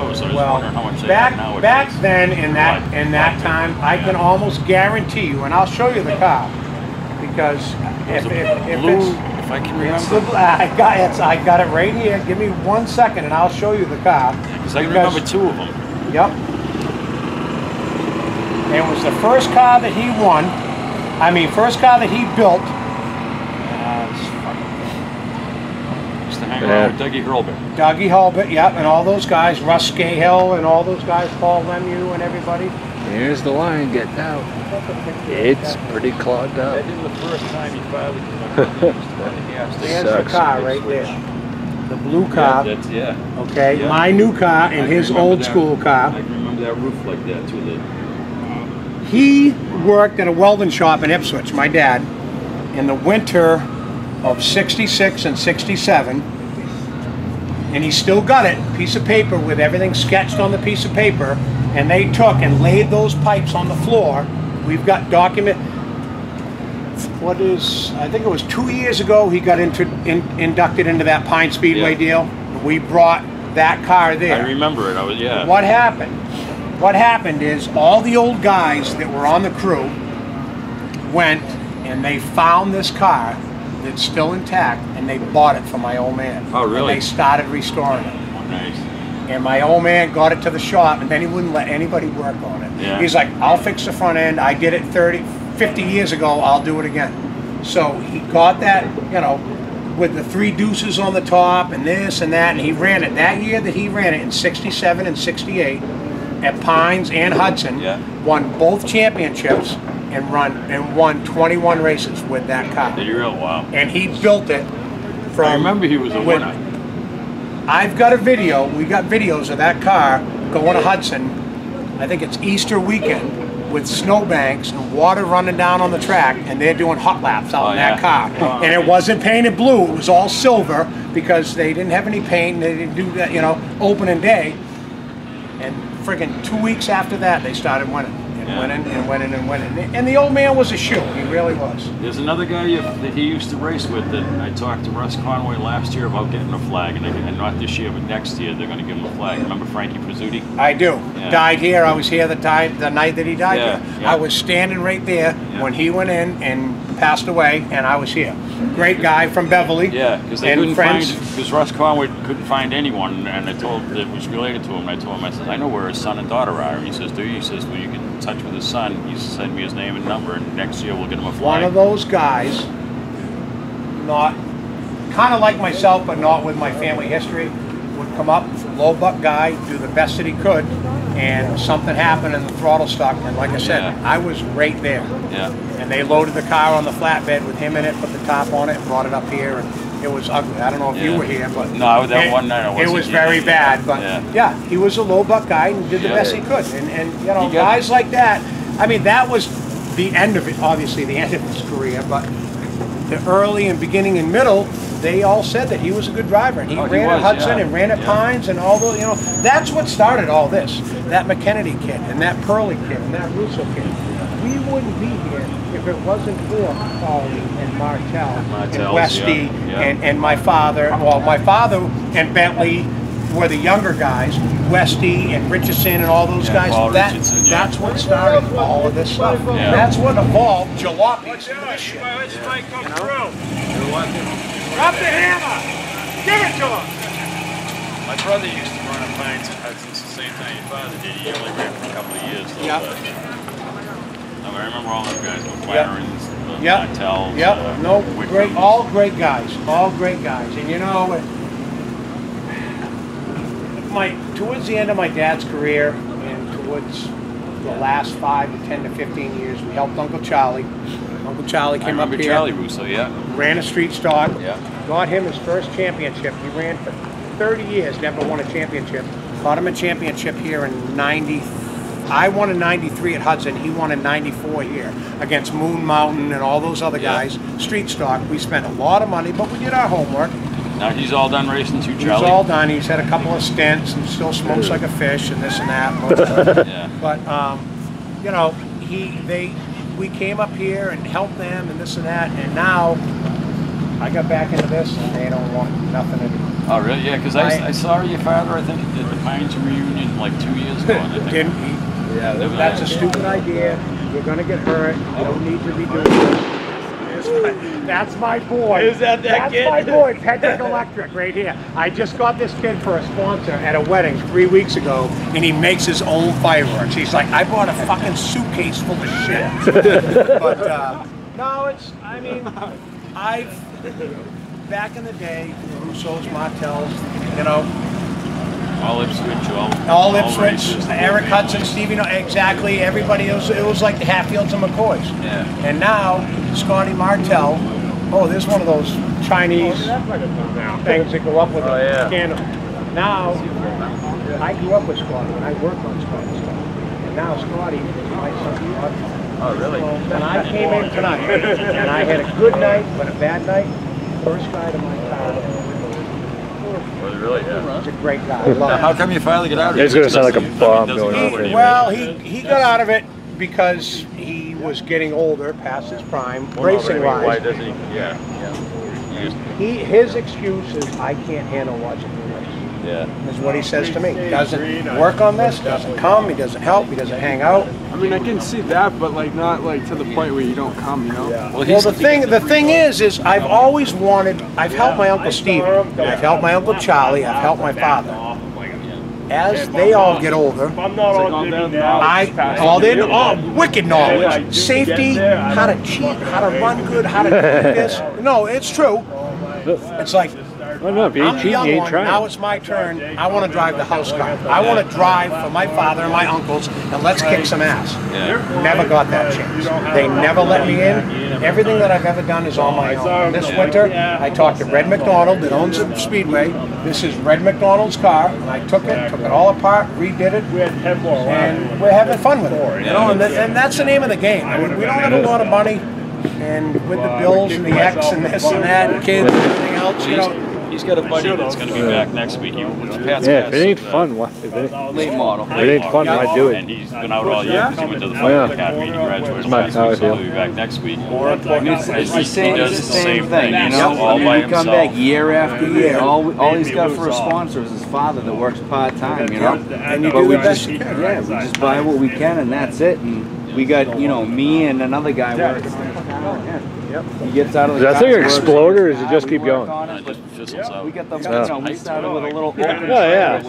ago, so I was Well, wondering how much they have nowadays. back then, in that time, I can almost guarantee you, and I'll show you the car, because if I can remember. I got it right here. Give me 1 second, and I'll show you the car. Because I can remember two of them. Yep. It was the first car that he won. I mean, first car that he built. Used to hang around with Dougie Hurlbut. Dougie Hurlbut, yep, and all those guys, Russ Scahill, and all those guys, Paul Lemieux, and everybody. Here's the line getting out. It's pretty clogged up. That is the first time he finally There's the car right there. The blue car. Yeah. Okay, yeah. My new car and his old school car. I can remember that roof like that too. He worked at a welding shop in Ipswich, my dad, in the winter of '66 and '67, and he still got it, piece of paper with everything sketched on the piece of paper, and they took and laid those pipes on the floor. We've got document. I think it was 2 years ago he got inducted into that Pine Speedway deal. We brought that car there. I remember it. What happened? What happened is all the old guys that were on the crew went and they found this car that's still intact, and they bought it for my old man. Oh, really? And they started restoring it. Oh, nice. And my old man got it to the shop, and then he wouldn't let anybody work on it. Yeah. He's like, I'll fix the front end. I did it 50 years ago. I'll do it again. So he got that, you know, with the 3 deuces on the top and this and that, and he ran it. That year that he ran it in '67 and '68 at Pines and Hudson, won both championships and won 21 races with that car. Did you really? Wow. And he built it from... I remember he was a winner. I've got a video, we got videos of that car going to Hudson, I think it's Easter weekend, with snowbanks and water running down on the track, and they're doing hot laps out in that car. Wow. And it wasn't painted blue, it was all silver, because they didn't have any paint, and they didn't do that, you know, opening day. And friggin' 2 weeks after that, they started winning. Winning and winning and winning. And the old man was a shoe, he really was. There's another guy that he used to race with that I talked to Russ Conway last year about getting a flag, and not this year, but next year they're going to give him a flag. Remember Frankie Pizzuti? I do. Yeah. Died here. I was here the night that he died. Yeah, Here. yeah. I was standing right there when he went in and passed away, and I was here. Great guy from Beverly. Yeah, because they couldn't find, because Russ Conway couldn't find anyone, and I told that was related to him. And I told him, I said, I know where his son and daughter are. And he says, do you? He says, well, you get in touch with his son. He send me his name and number, and next year we'll get him a flag. One of those guys, not kind of like myself, but not with my family history, would come up, low buck guy, do the best that he could, and something happened and the throttle stuck, and like I said, I was right there. Yeah. And they loaded the car on the flatbed with him in it, put the top on it, and brought it up here, and it was ugly. I don't know if you were here, but no, that one night I wasn't. It was very bad, but yeah, he was a low buck guy and did the best he could. And you know, guys like that. I mean, that was the end of it. Obviously, the end of his career, but the early and beginning and middle, they all said that he was a good driver, and he ran at Hudson and ran at Pines and all those. You know, that's what started all this. That McKennedy kid and that Pearlie kid and that Russo kid. We wouldn't be here if it wasn't for Paulie and Martel and Westy and my father. Well, my father and Bentley were the younger guys. Westy and Richardson and all those guys. That's what started all of this stuff. That's what evolved jalopies into this shit. You know? Drop the hammer! Give it to him! My brother used to run at Pines and Hudson's the same time your father did. He only ran for a couple of years. Though, I remember all those guys, the McLarens, the Martels. No, great, all great guys. All great guys. And you know, towards the end of my dad's career and towards the last 5 to 10 to 15 years, we helped Uncle Charlie. Uncle Charlie came up here. Charlie Rousseau, ran a street stock. Got him his first championship. He ran for 30 years, never won a championship. Got him a championship here in 90. I won in 93 at Hudson. He won in 94 here against Moon Mountain and all those other guys. Street stock. We spent a lot of money, but we did our homework. Now he's all done racing too, Charlie? He's all done. He's had a couple of stints and still smokes like a fish and this and that. But, you know, we came up here and helped them and this and that, and now I got back into this, and they don't want nothing to do. Oh, really? Yeah, because I saw your father, I think, at the Pines reunion like 2 years ago. And I think Didn't he? Yeah, that's a stupid idea. You're gonna get hurt. You don't need to be doing this. That's my boy. Is that That's kid? my boy, Pedrick Electric, right here. I just got this kid for a sponsor at a wedding 3 weeks ago, and he makes his own fireworks. He's like, I bought a fucking suitcase full of shit. But no, it's. I mean, back in the day, Rousseau's, Martells, you know. all Ipswich, All Ipswich, Eric Hudson, Stevie, exactly. Everybody, it was like the Hatfields and McCoys. Yeah. And now, Scotty Martell, there's one of those Chinese things that go up with a scanner. Now, I grew up with Scotty, and I worked on Scotty's stuff. And now Scotty is my son, Scotty. Oh, really? And I came in tonight, and I had a good night, but a bad night. First guy to my car. Was it really? Yeah. He's a great guy. I love him. How come you finally get out of it? It's going to sound like a bomb going off. Well, he got out of it because he was getting older, past his prime, racing-wise. Why doesn't he? Yeah. His excuse is, I can't handle watching the race. Yeah. Is what he says to me. He doesn't work on this, doesn't come, he doesn't help, he doesn't hang out. I mean, I can see that, but like not like to the point where you don't come, you know? Yeah. Well, the thing is I've always wanted, I've helped my Uncle Steve, I've helped my Uncle Charlie, I've helped my father. As they all get older, wicked knowledge, safety, how to cheat, how to run good, how to do this. No, it's true. It's like, well, no, if you ain't cheating, you ain't trying. Now it's my turn. I want to drive the house car. I want to drive for my father and my uncles, and let's kick some ass. Yeah. Never got that chance. They never let me in. Everything that I've ever done is on my own. This winter, I talked to Red McDonald that owns the Speedway. This is Red McDonald's car, and I took it all apart, redid it, and we're having fun with it. You know, and that's the name of the game. I mean, we don't have a lot of money, and with the bills and the X and this and that, and kids and everything else, you know. He's got a buddy that's going to be back next week. If it ain't fun, late model. If it ain't fun, why do it? And he's been out all year because he went to the Fire Academy. He graduated last week, so he'll be back next week. It's the same thing, you know. All by You come back year after year. All he's got for a sponsor is his father that works part-time, you know. And you do the best you can. Yeah, we just buy what we can and that's it. And we got, you know, me and another guy working on it. Yep. He gets out of the Does that thing explode or does it just keep going? It just fizzles out. We got the, you know, we started with a little open. Yeah.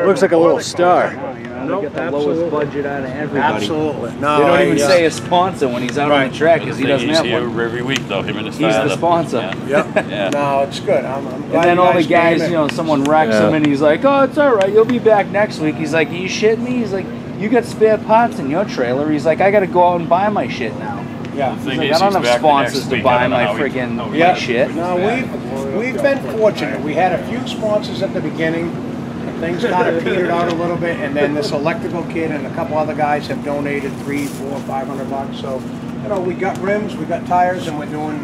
Looks like a little star. We get the lowest budget out of everybody. Absolutely. They don't even say a sponsor when he's out on the track because he doesn't have He's one. here every week though, him and his He's father. the sponsor. Yeah. No, it's good. I'm glad And then all the guys, you know, someone wrecks him and he's like, oh, it's all right, you'll be back next week. He's like, are you shitting me? He's like, you got spare parts in your trailer. He's like, I got to go out and buy my shit now. Yeah. The thing Like, is, I don't he's have back the next sponsors to week. buy I my don't know friggin' how my shit. No, we've been fortunate. We had a few sponsors at the beginning. Things kind of petered out a little bit, and then this electrical kid and a couple other guys have donated $300, $400, $500. So, you know, we got rims, we got tires, and we're doing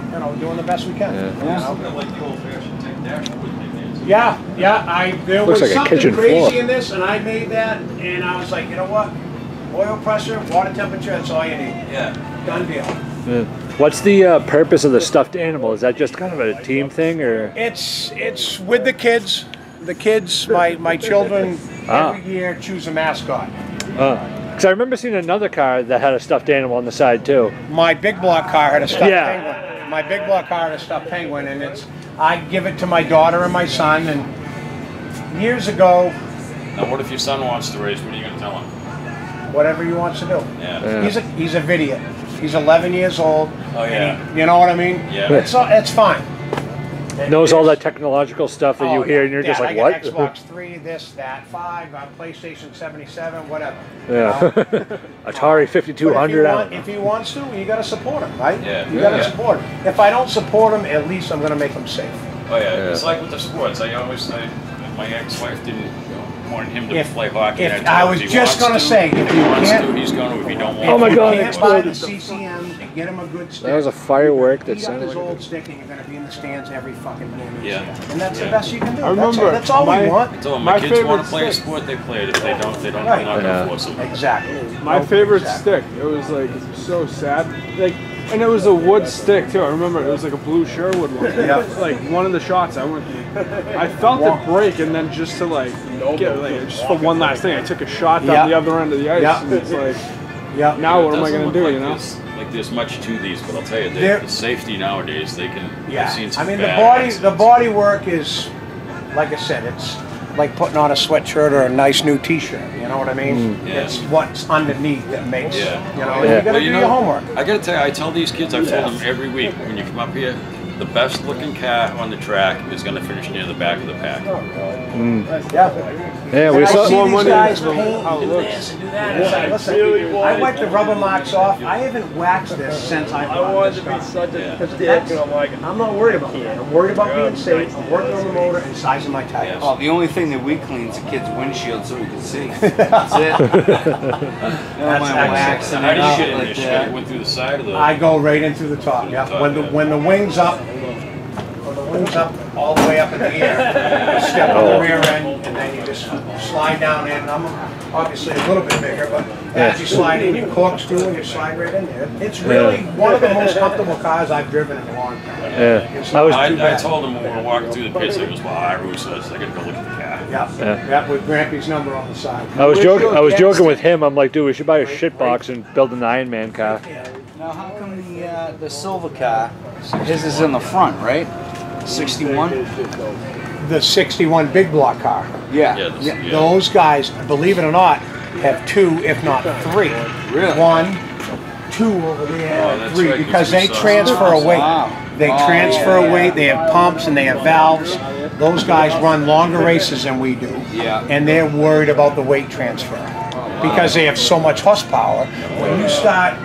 the best we can. There Looks was like a something kitchen crazy floor. in this, and I made that, and I was like, you know what? Oil pressure, water temperature, that's all you need. Yeah. Done deal. What's the purpose of the stuffed animal? Is that just kind of a team thing, or? It's with the kids. The kids, my children, every year choose a mascot. Because I remember seeing another car that had a stuffed animal on the side too. My big block car had a stuffed penguin. My big block car had a stuffed penguin, and I give it to my daughter and my son. And years ago, Now, what if your son wants to race? What are you going to tell him? whatever he wants to do. Yeah. He's a idiot. He's 11 years old. Oh yeah. And you know what I mean? Yeah. It's fine. Knows all that technological stuff that you hear, and you're just like, I what? got Xbox 3, this, that, 5, PlayStation 77, whatever. Yeah. Atari 5200. But if he wants to, you got to support him, right? Yeah. You got to support him. If I don't support him, at least I'm going to make him safe. Oh yeah. It's like with the sports. My ex-wife didn't want him to play hockey. If I was just going to say, if he you wants can't, to, he's going to. If he don't want Oh my if God, you it can't buy the exploded. CCM and get him a good stick. That was a firework that Heat up sounded his like old stick, and you're going to be in the stands every fucking game. Yeah. And that's the best you can do. I remember that's all we want. I told him, My my kids want favorite to play a stick. sport, they play it. If they don't, they're not Right. going to force them. Exactly. My favorite stick. It was like so sad. Like And it was a wood stick too. I remember it was like a blue Sherwood one. Yeah. Like one of the shots I went through. I felt it break, and then just to like get just for one last thing, I took a shot down the other end of the ice. And it's like, now what am I gonna do? You know? Like there's much to these, but I'll tell you, the safety nowadays, they can. Yeah. I've seen some I mean, bad the body work is, like I said, it's like putting on a sweatshirt or a nice new T-shirt. You know what I mean? It's what's underneath that makes. You know, you gotta do your homework. I gotta tell you, I tell these kids, I've told them every week when you come up here, the best looking car on the track is gonna finish near the back of the pack. Yeah, we saw these guys paint and this and do that. It's like, listen, I wiped the rubber marks off. I haven't waxed this since I wanted to be such a dick. I'm not worried about that. I'm worried about being safe. I'm working on the motor and sizing my tires. Oh, the only thing that we clean is the kid's windshield so we can see. That's it. How do you get in this shit? Went through the side of the. I go right in through the top. Yeah. When the wings up. All the way up in the air, you step on the rear end, and then you just slide down in. I'm obviously a little bit bigger, but as you slide in, you corkscrew and you slide right in there. It's really one of the most comfortable cars I've driven in a long time. I told him when we were walking through the pits, he goes, well, Artie Rousseau says, I gotta go look at the car. Yeah, with Grampy's number on the side. I was joking with him. I'm like, dude, we should buy a shit box and build an Iron Man car. Now, how come the silver car, his is in the front, right? 61? The 61 big block car. Yeah. Those guys, believe it or not, have 2, if not 3. Really? 1, 2 over there, 3, because they transfer a weight. They transfer a weight, they have pumps and they have valves. Those guys run longer races than we do. And they're worried about the weight transfer. Because they have so much horsepower. When you start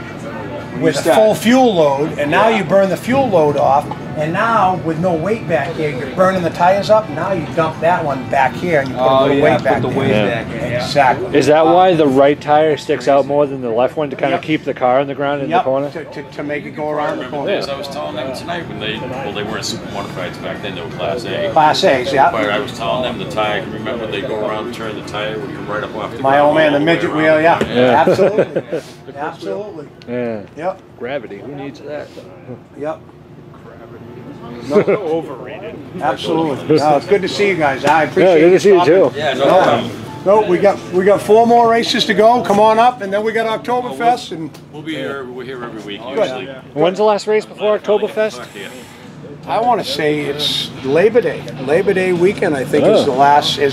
with a full fuel load, and now you burn the fuel load off, and now with no weight back here, you're burning the tires up. Now you dump that one back here, and you put a little weight back there. Exactly. Is that why the right tire sticks out more than the left one to kind of keep the car on the ground in the corner? To make it go around the corner. I was telling them tonight when they weren't super modifieds back then, they were Class A. Class A's, yeah. But I was telling them the tire, remember they go around and turn the tire, would come right up off the ground. My old man, the midget wheel, absolutely. Absolutely. Yeah. Yep. Gravity, who needs that? Yep. No, overrated. Absolutely. No, it's good to see you guys. I appreciate good to see you too. Yeah, no problem. No, we got 4 more races to go. Come on up, and then we got Oktoberfest, and we'll be here. We're here every week usually. When's the last race before Oktoberfest? I want to say it's Labor Day. Labor Day weekend, I think, is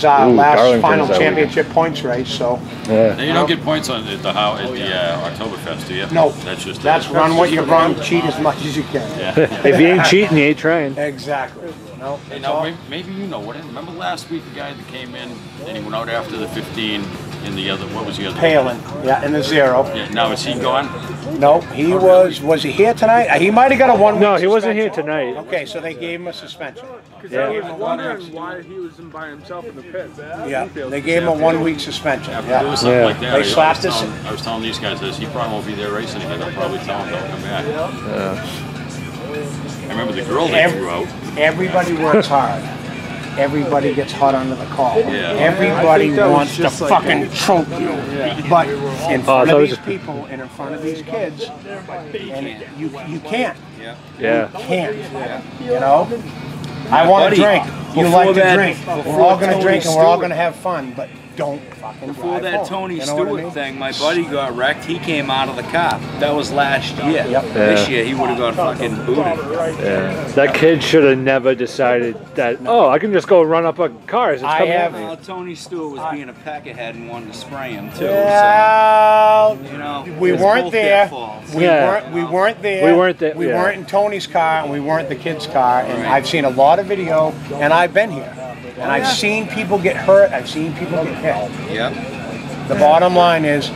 our last final championship points race. So. Now you don't get points on at the Oktoberfest, do you? No. That's run what you run. Cheat as much as you can. If you ain't cheating, you ain't trying. Exactly. No. Hey, now maybe you know what? Remember last week the guy that came in and he went out after the 15 in the other. What was the other? Palin. Yeah, in the 0. Yeah. Now is he gone? No, he was. Was he here tonight? He might have got a 1 week. No, he wasn't here tonight. Okay, so they gave him a suspension. Because I was wondering why he was in by himself in the pits. Yeah, they gave him a 1 week suspension. Yeah, it was something like that. They slapped us. I was telling these guys this. He probably won't be there racing again. I'll probably tell him don't come back. I remember the girl they threw out. Everybody works hard. Everybody gets hot under the collar. Yeah. Everybody wants to fucking choke you. But in front of these people and in front of these kids, and you can't. Yeah. You can't. You know? I want to drink. You like to drink. We're all going to drink and we're all going to have fun, but don't fucking Before drive that home. Tony You know what I Stewart mean? thing, my buddy got wrecked. He came out of the car. That was last year. This year, he would have got fucking booted. Yeah. That kid should have never decided that, oh, I can just go run up a car. It's coming at me. Well, Tony Stewart was being a peckerhead and wanted to spray him too. Well, So, you know, we it's weren't both there. their faults. We weren't there. We weren't there. We weren't in Tony's car, and we weren't the kid's car. And I've seen a lot of video, and I've been here, and I've seen people get hurt. I've seen people get hit. Yep. The bottom line is,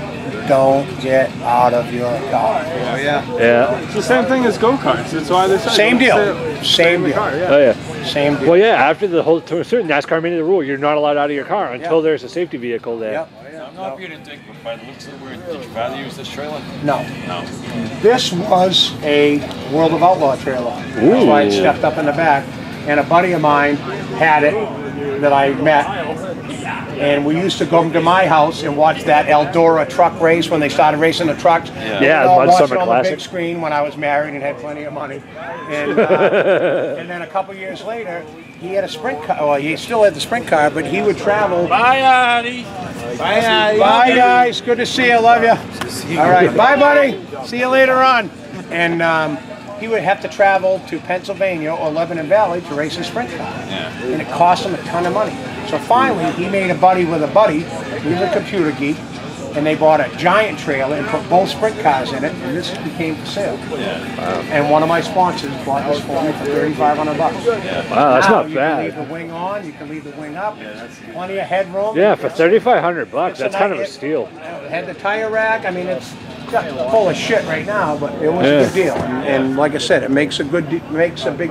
don't get out of your car. Oh yeah. Yeah. It's the same thing as go-karts. That's why they say Same deal. Same deal. Car, Oh, yeah. Same deal. Well, yeah, after the whole, to a certain NASCAR made it a rule, you're not allowed out of your car until there's a safety vehicle there. Yep. I'm not being a dick, but by the looks of it, did your father use this trailer? No. No. This was a World of Outlaw trailer. That's why it stepped up in the back. and a buddy of mine had it that I met. And we used to go to my house and watch that Eldora truck race when they started racing the trucks. Yeah, watched Summer it on the Classic. big screen when I was married and had plenty of money. And, and then a couple years later, he had a sprint car. Well, he still had the sprint car, but he would travel. Bye, Artie. Bye, Artie. Bye, guys. Good to see you. Love you. All right. Bye, buddy. See you later on. And he would have to travel to Pennsylvania or Lebanon Valley to race a sprint car. Yeah. And it cost him a ton of money. So finally, he made a buddy with a buddy. He was a computer geek. And they bought a giant trailer and put both sprint cars in it, and this became for sale. Yeah. And one of my sponsors bought this for me for $3,500. Wow, that's not You bad. can leave the wing on, you can leave the wing up. Plenty of headroom. Yeah, for $3,500, that's kind of a nice- steal. Had the tire rack. I mean, it's full of shit right now, but it was a good deal. And like I said, it makes a big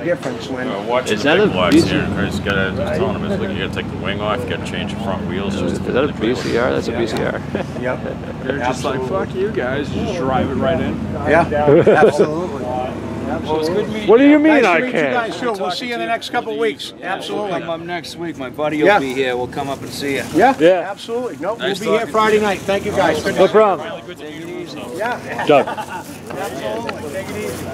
difference when. Watch Is the that big a blocks BC? here. I just gotta tell them, it's like you gotta take the wing off, you gotta change the front wheels. Is that a BCR? That's a BCR. Yep. They're just like, fuck you guys, you just drive it right in. Yeah, absolutely. Well, it's good meeting What do you mean Nice to I meet you can't? guys too. We'll see you in the next couple of weeks. Absolutely. Come up next week. My buddy will Yeah. be here. We'll come up and see you. Yeah, Yeah. absolutely. No, Nice we'll be here talking Friday night. Thank you guys. Good No night. problem. Good to meet you. Yeah, Doug. absolutely. Take it easy.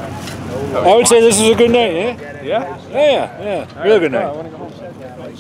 I would say this is a good night, yeah? Yeah? Yeah, yeah. Real good night.